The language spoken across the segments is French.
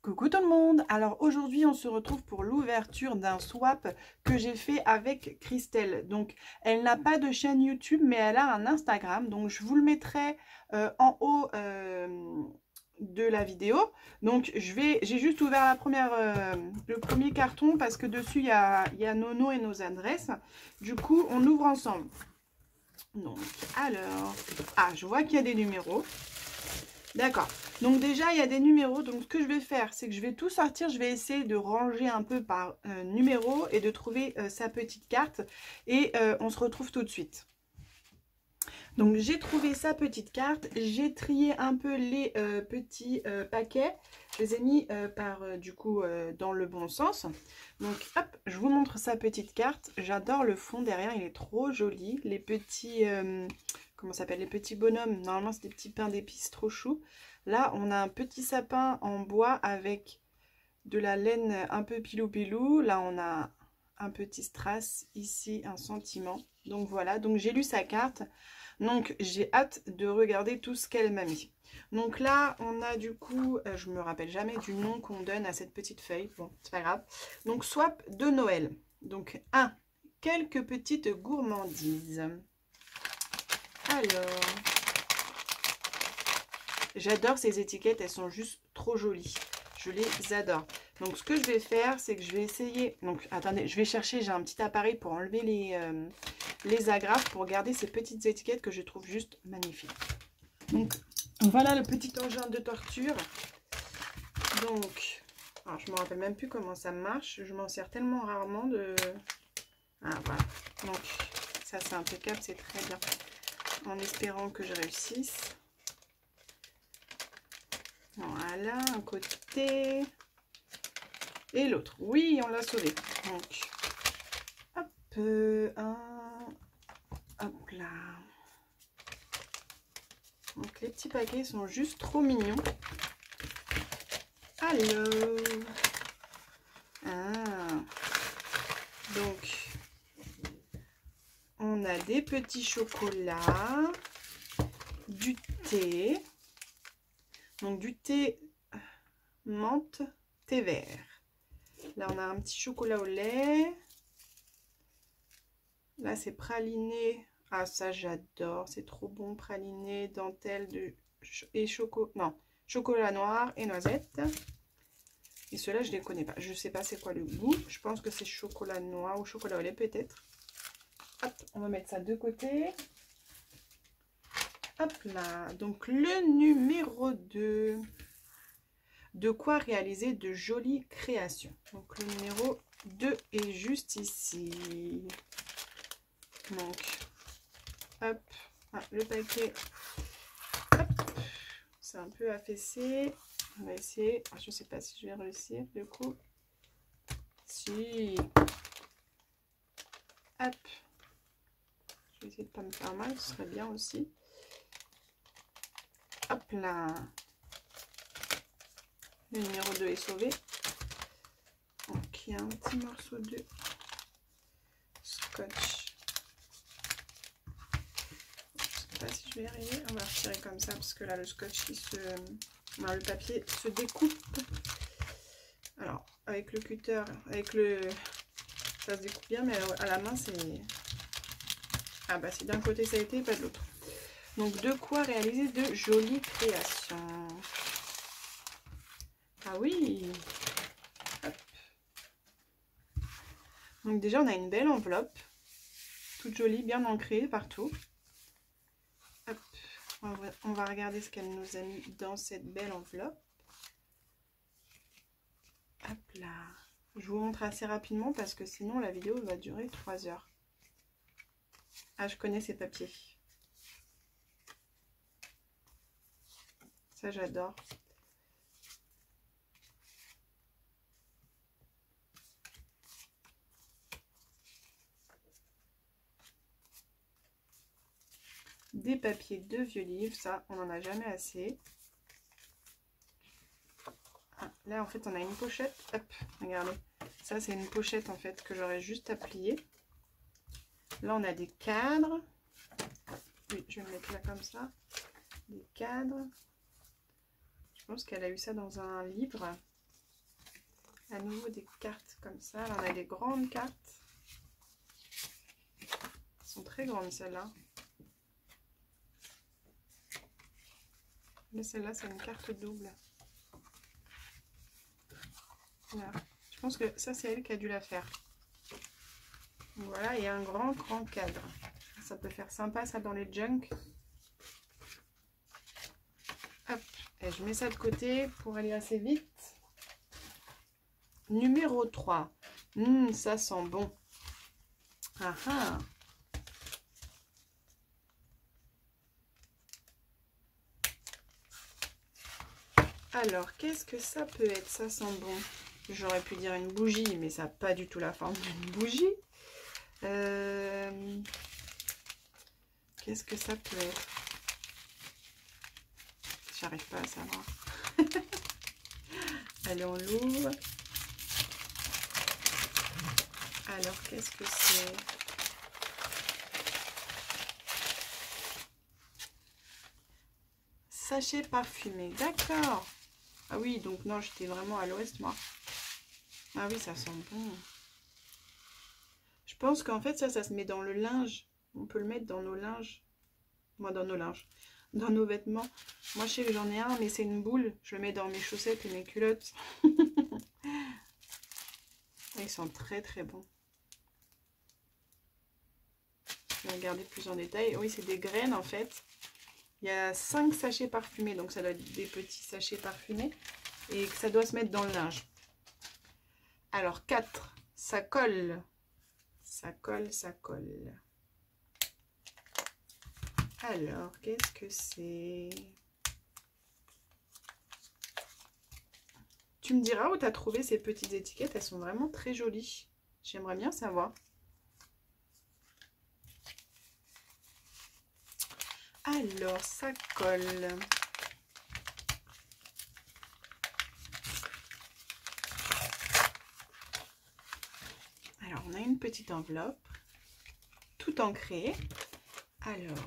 Coucou tout le monde. Alors aujourd'hui on se retrouve pour l'ouverture d'un swap que j'ai fait avec Christelle. Donc elle n'a pas de chaîne YouTube mais elle a un Instagram. Donc je vous le mettrai en haut de la vidéo. Donc j'ai juste ouvert le premier carton parce que dessus il y a nos noms et nos adresses. Du coup on ouvre ensemble. Donc alors, je vois qu'il y a des numéros. D'accord, donc déjà il y a des numéros, donc ce que je vais faire c'est que je vais tout sortir, je vais essayer de ranger un peu par numéro et de trouver sa petite carte et on se retrouve tout de suite. Donc j'ai trouvé sa petite carte, j'ai trié un peu les petits paquets, je les ai mis dans le bon sens. Donc hop, je vous montre sa petite carte, j'adore le fond derrière, il est trop joli, les petits, comment ça s'appelle, les petits bonhommes, normalement c'est des petits pains d'épices trop chou. Là on a un petit sapin en bois avec de la laine un peu pilou-pilou, là on a un petit strass, ici un sentiment, donc voilà, donc j'ai lu sa carte. Donc j'ai hâte de regarder tout ce qu'elle m'a mis. Donc là on a du coup, je me rappelle jamais du nom qu'on donne à cette petite feuille. Bon, c'est pas grave. Donc swap de Noël. Donc quelques petites gourmandises. Alors, j'adore ces étiquettes, elles sont juste trop jolies. Je les adore. Donc ce que je vais faire, c'est que je vais essayer. Donc attendez, je vais chercher, j'ai un petit appareil pour enlever les agrafes, pour garder ces petites étiquettes que je trouve juste magnifiques. Donc voilà le petit engin de torture. Donc, alors, je ne me rappelle même plus comment ça marche. Je m'en sers tellement rarement de... voilà. Donc ça c'est impeccable, c'est très bien. En espérant que je réussisse. Voilà, un côté. Et l'autre. Oui, on l'a sauvé. Donc, hop, hop là. Donc, les petits paquets sont juste trop mignons. Alors, donc, on a des petits chocolats, du thé. Donc, du thé menthe, thé vert. Là, on a un petit chocolat au lait. Là, c'est praliné. Ah, ça, j'adore. C'est trop bon. Praliné, dentelle et chocolat noir et noisette. Et ceux-là, je ne les connais pas. Je ne sais pas c'est quoi le goût. Je pense que c'est chocolat noir ou chocolat au lait, peut-être. Hop, on va mettre ça de côté. Hop là. Donc, le numéro 2. De quoi réaliser de jolies créations. Donc le numéro 2 est juste ici. Donc, hop, le paquet, c'est un peu affaissé. On va essayer. Je ne sais pas si je vais réussir du coup. Si. Hop. Je vais essayer de ne pas me faire mal, ce serait bien aussi. Hop là. Le numéro 2 est sauvé. Donc, il y a un petit morceau de scotch. Je ne sais pas si je vais y arriver. On va retirer comme ça parce que là, le scotch, le papier se découpe. Alors, avec le cutter, ça se découpe bien, mais à la main, c'est... Ah bah, c'est d'un côté, ça a été, pas de l'autre. Donc, de quoi réaliser de jolies créations. Ah oui. Hop. Donc déjà on a une belle enveloppe, toute jolie, bien ancrée partout. Hop. On va regarder ce qu'elle nous a mis dans cette belle enveloppe. Hop là. Je vous montre assez rapidement parce que sinon la vidéo va durer 3 heures. Ah, je connais ces papiers. Ça j'adore. Des papiers de vieux livres, ça on n'en a jamais assez. Là en fait on a une pochette, hop, regardez, ça c'est une pochette en fait que j'aurais juste à plier. Là on a des cadres, oui je vais me mettre là comme ça, des cadres, je pense qu'elle a eu ça dans un livre. à nouveau des cartes comme ça. Là, on a des grandes cartes. Elles sont très grandes celles-là. Mais celle-là, c'est une carte double. Voilà. Je pense que ça, c'est elle qui a dû la faire. Voilà, et un grand cadre. Ça peut faire sympa, ça, dans les junk. Hop, et je mets ça de côté pour aller assez vite. Numéro 3. Ça sent bon. Ah ah. Alors, qu'est-ce que ça peut être? Ça sent bon. J'aurais pu dire une bougie, mais ça n'a pas du tout la forme d'une bougie. Qu'est-ce que ça peut être? J'arrive pas à savoir. Allez, on l'ouvre. Alors, qu'est-ce que c'est? Sachet parfumé, d'accord. Ah oui, donc non, j'étais vraiment à l'ouest, moi. Ah oui, ça sent bon. Je pense qu'en fait, ça se met dans le linge. On peut le mettre dans nos linges. Moi, dans nos linges. Dans nos vêtements. Moi, je sais que j'en ai un, mais c'est une boule. Je le mets dans mes chaussettes et mes culottes. Ils sont très très bons. Je vais regarder plus en détail. Oui, c'est des graines en fait. Il y a 5 sachets parfumés, donc ça doit être des petits sachets parfumés. Et que ça doit se mettre dans le linge. Alors 4, ça colle. Ça colle, ça colle. Alors, qu'est-ce que c'est? Tu me diras où tu as trouvé ces petites étiquettes. Elles sont vraiment très jolies. J'aimerais bien savoir. Alors, ça colle. Alors, on a une petite enveloppe. Tout ancrée. Alors.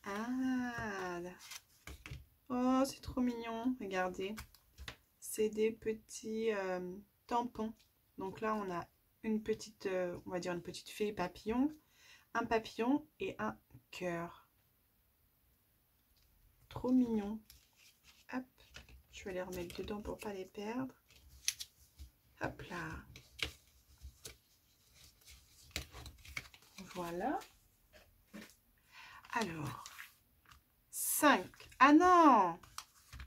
Ah. Oh, c'est trop mignon. Regardez. C'est des petits tampons. Donc là, on a une petite, on va dire une petite fée papillon, un papillon et un cœur. Trop mignon. Hop, je vais les remettre dedans pour pas les perdre. Hop là. Voilà. Alors, 5. Ah non!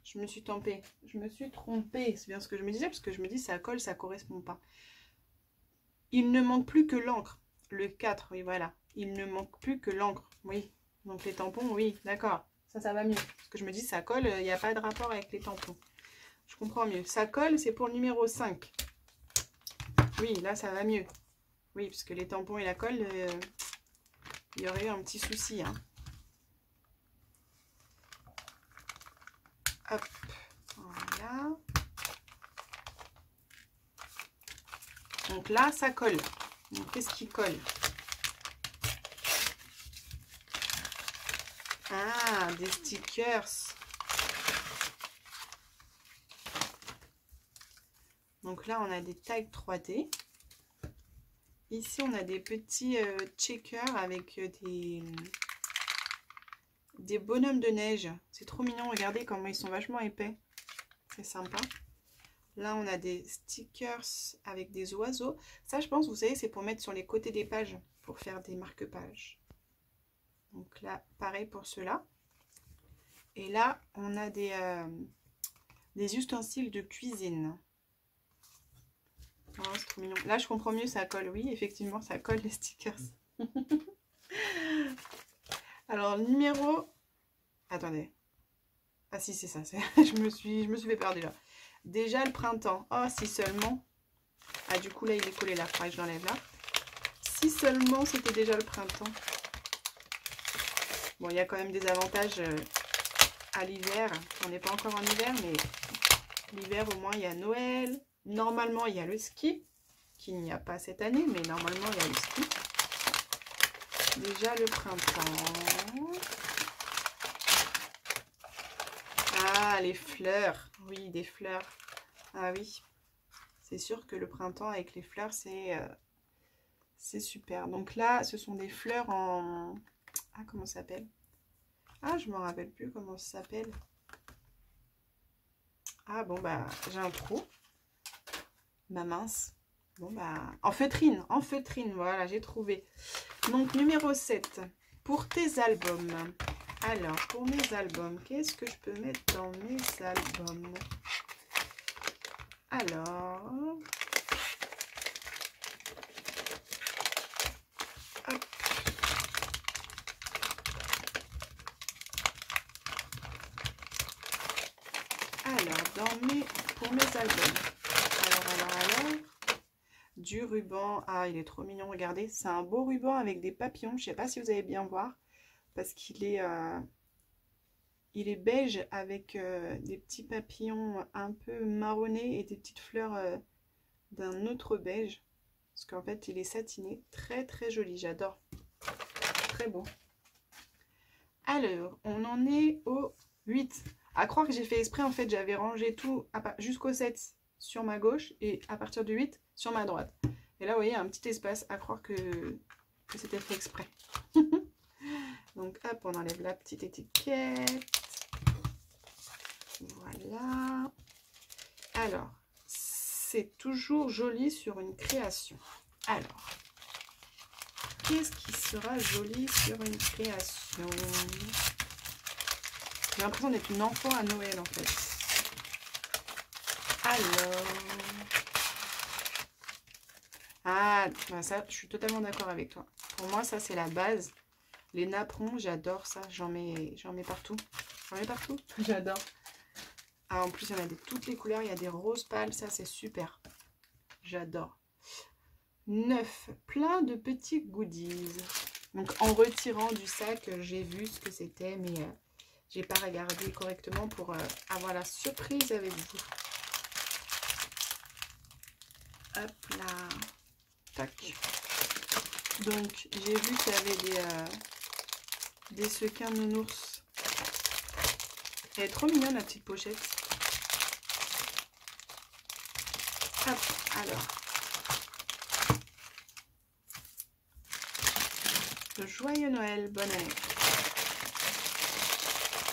Je me suis trompée. Je me suis trompée. C'est bien ce que je me disais, parce que je me dis ça colle, ça correspond pas. Il ne manque plus que l'encre. Le 4, oui, voilà. Il ne manque plus que l'encre. Oui. Donc les tampons, oui, d'accord. Ça va mieux. Parce que je me dis ça colle, il n'y a pas de rapport avec les tampons. Je comprends mieux. Ça colle, c'est pour le numéro 5. Oui, là, ça va mieux. Oui, parce que les tampons et la colle, il y aurait eu un petit souci, hein. Hop, voilà. Donc là, ça colle. Donc, qu'est-ce qui colle? Ah, des stickers. Donc là, on a des tags 3D. Ici, on a des petits checkers avec des bonhommes de neige. C'est trop mignon. Regardez comment ils sont vachement épais. C'est sympa. Là, on a des stickers avec des oiseaux. Ça, je pense, vous savez, c'est pour mettre sur les côtés des pages, pour faire des marque-pages. Donc là, pareil pour ceux-là. Et là, on a des ustensiles de cuisine. Oh, c'est trop mignon. Là, je comprends mieux, ça colle. Oui, effectivement, ça colle les stickers. Alors, numéro... Attendez. Ah si, c'est ça. je me suis fait perdre là. Déjà le printemps. Oh, si seulement. Ah, du coup, là, il est collé là. Il faudrait que je l'enlève là. Si seulement c'était déjà le printemps. Bon, il y a quand même des avantages à l'hiver. On n'est pas encore en hiver, mais l'hiver, au moins, il y a Noël. Normalement, il y a le ski, qu'il n'y a pas cette année, mais normalement, il y a le ski. Déjà le printemps. Ah, les fleurs. Oui, des fleurs. Ah oui. C'est sûr que le printemps avec les fleurs, c'est super. Donc là, ce sont des fleurs en... Ah, comment ça s'appelle? Ah, je me rappelle plus comment ça s'appelle. Ah, bon, bah, j'ai un trou. Ma mince. Bon, bah, en feutrine, voilà, j'ai trouvé. Donc, numéro 7, pour tes albums. Alors, pour mes albums, qu'est-ce que je peux mettre dans mes albums? Alors... Hop. Alors, pour mes albums. Alors, du ruban. Ah, il est trop mignon, regardez. C'est un beau ruban avec des papillons. Je ne sais pas si vous allez bien voir. Parce qu'il est, il est beige avec des petits papillons un peu marronnés et des petites fleurs d'un autre beige. Parce qu'en fait, il est satiné. Très, très joli. J'adore. Très beau. Alors, on en est au 8. À croire que j'ai fait exprès, en fait, j'avais rangé tout jusqu'au 7 sur ma gauche et à partir du 8 sur ma droite. Et là, vous voyez, il y a un petit espace à croire que c'était fait exprès. Donc, hop, on enlève la petite étiquette. Voilà. Alors, c'est toujours joli sur une création. Alors, qu'est-ce qui sera joli sur une création? J'ai l'impression d'être une enfant à Noël, en fait. Alors... Ah, bah ça, je suis totalement d'accord avec toi. Pour moi, ça, c'est la base. Les napperons, j'adore ça. J'en mets partout. J'en mets partout. J'adore. Ah, en plus, il y en a de toutes les couleurs. Il y a des roses pâles. Ça, c'est super. J'adore. 9. Plein de petits goodies. Donc, en retirant du sac, j'ai vu ce que c'était, mais j'ai pas regardé correctement pour avoir la surprise avec vous. Hop là. Tac. Donc, j'ai vu qu'il y avait des sequins nounours. Elle est trop mignonne, la petite pochette. Hop, alors. Joyeux Noël, bonne année.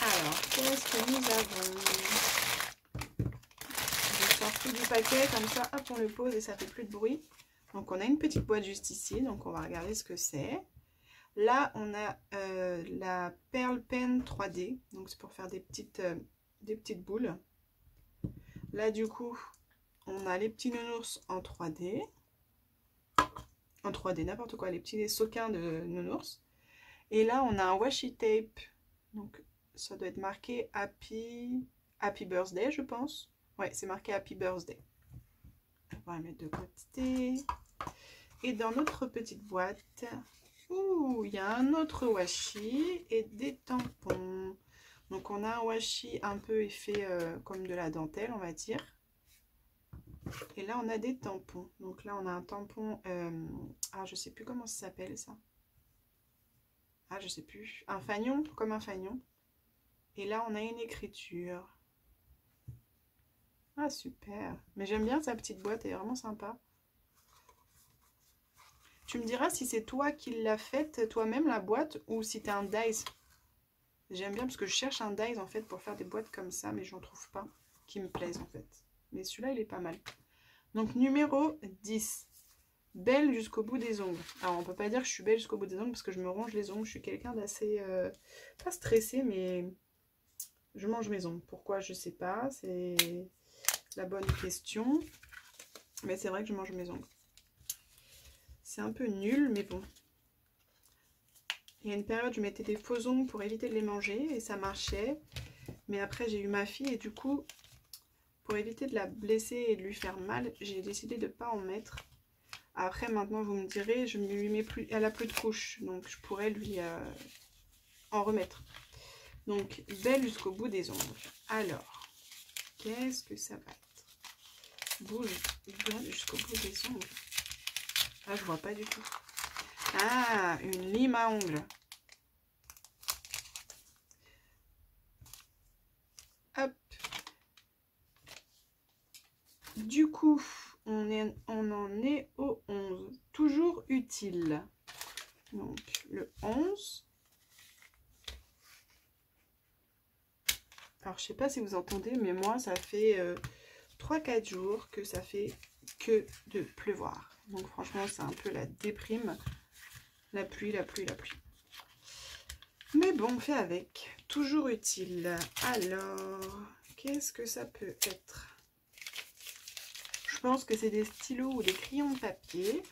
Alors, qu'est-ce que nous avons? Je sors tout du paquet, comme ça, hop, on le pose et ça fait plus de bruit. Donc, on a une petite boîte juste ici, donc on va regarder ce que c'est. Là, on a la Pearl Pen 3D, donc c'est pour faire des petites boules. Là, du coup, on a les petits nounours en 3D. En 3D, n'importe quoi, les petits sequins de nounours. Et là, on a un washi tape. Donc, ça doit être marqué Happy Birthday, je pense. Ouais, c'est marqué Happy Birthday. On va la mettre de côté. Et dans notre petite boîte, il y a un autre washi et des tampons. Donc, on a un washi un peu effet comme de la dentelle, on va dire. Et là, on a des tampons. Donc là, on a un tampon... ah, je sais plus comment ça s'appelle, ça. Ah, je sais plus. Un fanion, comme un fanion. Et là, on a une écriture. Ah, super. Mais j'aime bien sa petite boîte, elle est vraiment sympa. Tu me diras si c'est toi qui l'as faite toi-même, la boîte, ou si tu as un dies. J'aime bien parce que je cherche un dies, en fait, pour faire des boîtes comme ça, mais je n'en trouve pas qui me plaisent, en fait. Mais celui-là, il est pas mal. Donc, numéro 10. Belle jusqu'au bout des ongles. Alors, on peut pas dire que je suis belle jusqu'au bout des ongles parce que je me ronge les ongles. Je suis quelqu'un d'assez... pas stressé, mais je mange mes ongles. Pourquoi, je sais pas. C'est la bonne question. Mais c'est vrai que je mange mes ongles. C'est un peu nul, mais bon. Il y a une période, je mettais des faux ongles pour éviter de les manger et ça marchait. Mais après, j'ai eu ma fille et du coup, pour éviter de la blesser et de lui faire mal, j'ai décidé de ne pas en mettre. Après, maintenant, vous me direz, je ne lui mets plus, elle a plus de couches, donc je pourrais lui en remettre. Donc, belle jusqu'au bout des ongles. Alors, qu'est-ce que ça va être? Belle jusqu'au bout des ongles. Ah, je vois pas du tout. Ah, une lime à ongles. Hop. Du coup, on en est au 11. Toujours utile. Donc, le 11. Alors, je sais pas si vous entendez, mais moi, ça fait 3-4 jours que ça fait que de pleuvoir. Donc, franchement, c'est un peu la déprime. La pluie, la pluie, la pluie. Mais bon, on fait avec. Toujours utile. Alors, qu'est-ce que ça peut être? Je pense que c'est des stylos ou des crayons de papier.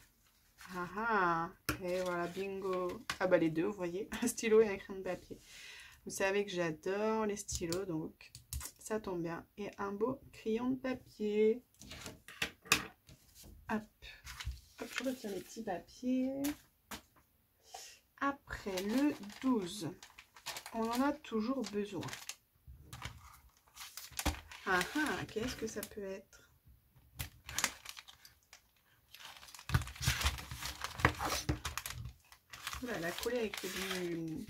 Ah ah, et voilà, bingo. Ah bah les deux, vous voyez, un stylo et un crayon de papier. Vous savez que j'adore les stylos, donc ça tombe bien. Et un beau crayon de papier. Hop, hop, je retire les petits papiers. Après le 12, on en a toujours besoin. Ah ah, qu'est-ce que ça peut être? Voilà, la coller avec du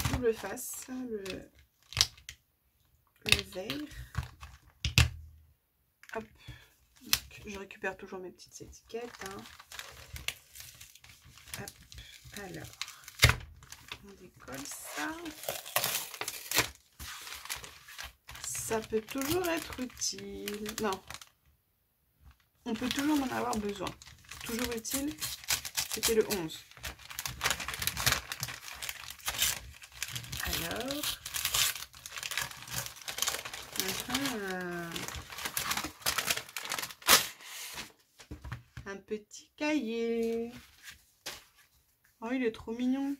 double face, le vert. Hop, donc, je récupère toujours mes petites étiquettes. Hein. Hop, alors, on décolle ça. Ça peut toujours être utile. Non, on peut toujours en avoir besoin. Toujours utile, c'était le 11. Alors, un petit cahier. Oh, il est trop mignon.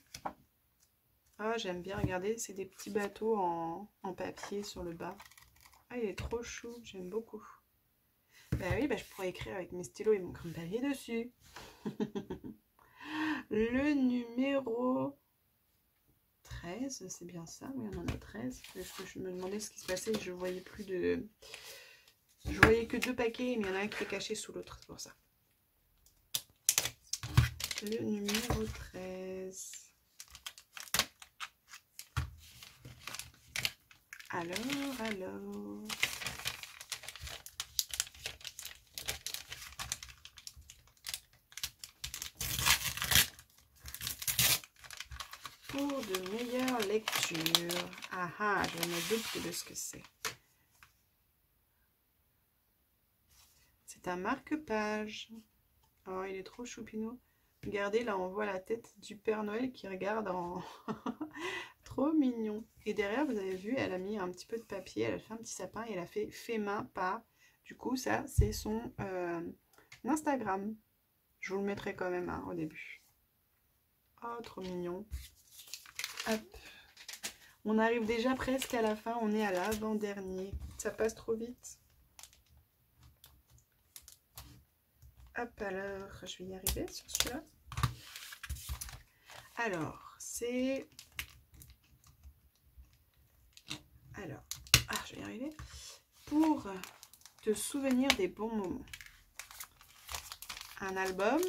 Ah, j'aime bien, regardez, c'est des petits bateaux en papier sur le bas. Ah, il est trop chou, j'aime beaucoup. Bah oui, bah, je pourrais écrire avec mes stylos et mon crayon de papier dessus. Le numéro 13, c'est bien ça? Oui, on en a 13. Parce que je me demandais ce qui se passait, je voyais plus de... Je voyais que 2 paquets, mais il y en a un qui est caché sous l'autre, c'est pour ça. Le numéro 13. Alors... Pour de meilleures lectures. Ah ah, je me doute de ce que c'est. C'est un marque-page. Oh, il est trop choupinou. Regardez, là, on voit la tête du Père Noël qui regarde en... Trop mignon. Et derrière, vous avez vu, elle a mis un petit peu de papier. Elle a fait un petit sapin et elle a fait main, pas. Du coup, ça, c'est son Instagram. Je vous le mettrai quand même hein, au début. Oh, trop mignon. Hop. On arrive déjà presque à la fin. On est à l'avant-dernier. Ça passe trop vite. Hop, alors, je vais y arriver sur celui-là. Alors, c'est... Alors, je vais y arriver. Pour te souvenir des bons moments. Un album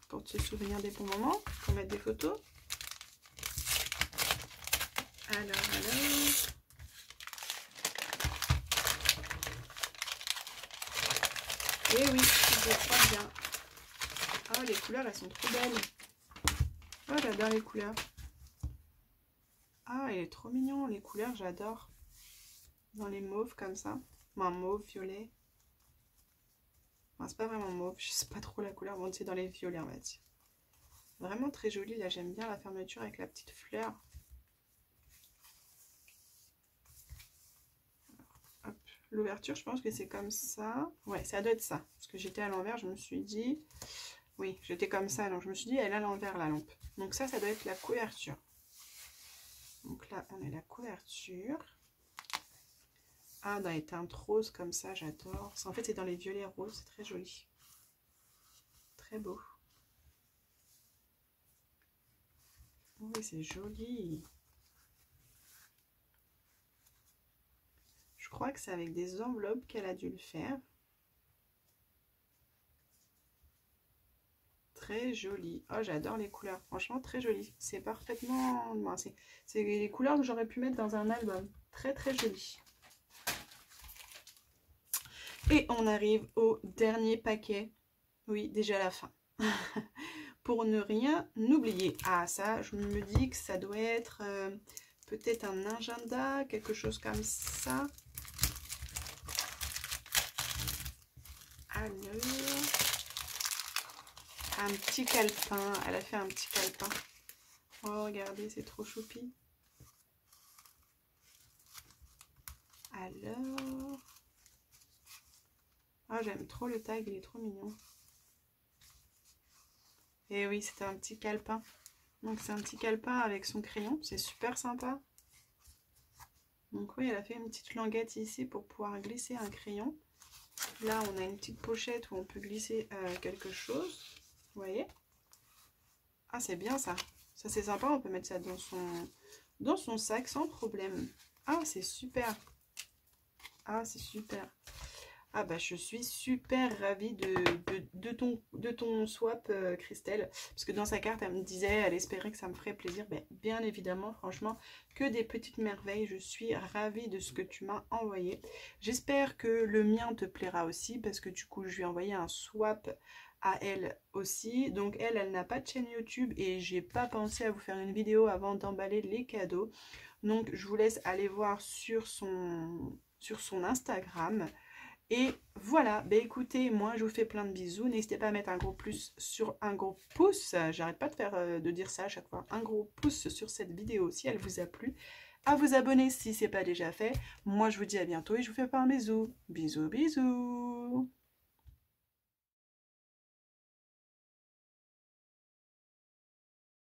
pour te souvenir des bons moments, pour mettre des photos. Alors. Et oui, je crois bien. Oh, les couleurs, elles sont trop belles. Oh, j'adore les couleurs. Ah, il est trop mignon, les couleurs, j'adore. Dans les mauves comme ça. Un mauve, violet. Enfin, c'est pas vraiment mauve, je sais pas trop la couleur. Bon, c'est dans les violets, on va dire. Vraiment très joli, là, j'aime bien la fermeture avec la petite fleur. L'ouverture, je pense que c'est comme ça. Ouais, ça doit être ça. Parce que j'étais à l'envers, je me suis dit... Oui, j'étais comme ça, donc je me suis dit, elle est à l'envers, la lampe. Donc ça doit être la couverture. Donc là, on a la couverture. Ah, dans les teintes roses comme ça, j'adore. En fait, c'est dans les violets roses, c'est très joli. Très beau. Oui, c'est joli. Je crois que c'est avec des enveloppes qu'elle a dû le faire. Très joli. Oh, j'adore les couleurs. Franchement, très joli. C'est parfaitement... C'est les couleurs que j'aurais pu mettre dans un album. Très, très joli. Et on arrive au dernier paquet. Oui, déjà la fin. Pour ne rien oublier. Ah, ça, je me dis que ça doit être peut-être un agenda, quelque chose comme ça. Alors, un petit calepin. Elle a fait un petit calepin. Oh, regardez, c'est trop choupi. Alors... Ah, j'aime trop le tag, il est trop mignon. Et oui, c'était un petit calepin. Donc, c'est un petit calepin avec son crayon. C'est super sympa. Donc, oui, elle a fait une petite languette ici pour pouvoir glisser un crayon. Là, on a une petite pochette où on peut glisser quelque chose. Vous voyez? Ah, c'est bien ça. Ça, c'est sympa. On peut mettre ça dans son sac sans problème. Ah, c'est super. Ah, c'est super. Ah bah je suis super ravie de ton swap Christelle, parce que dans sa carte elle me disait, elle espérait que ça me ferait plaisir. Ben, bien évidemment, franchement, que des petites merveilles. Je suis ravie de ce que tu m'as envoyé. J'espère que le mien te plaira aussi, parce que du coup je lui ai envoyé un swap à elle aussi. Donc elle n'a pas de chaîne YouTube et j'ai pas pensé à vous faire une vidéo avant d'emballer les cadeaux. Donc je vous laisse aller voir sur son Instagram. Et voilà, bah écoutez, moi je vous fais plein de bisous. N'hésitez pas à mettre un gros plus sur un gros pouce. J'arrête pas de dire ça à chaque fois. Un gros pouce sur cette vidéo si elle vous a plu. À vous abonner si ce n'est pas déjà fait. Moi je vous dis à bientôt et je vous fais plein de bisous. Bisous, bisous.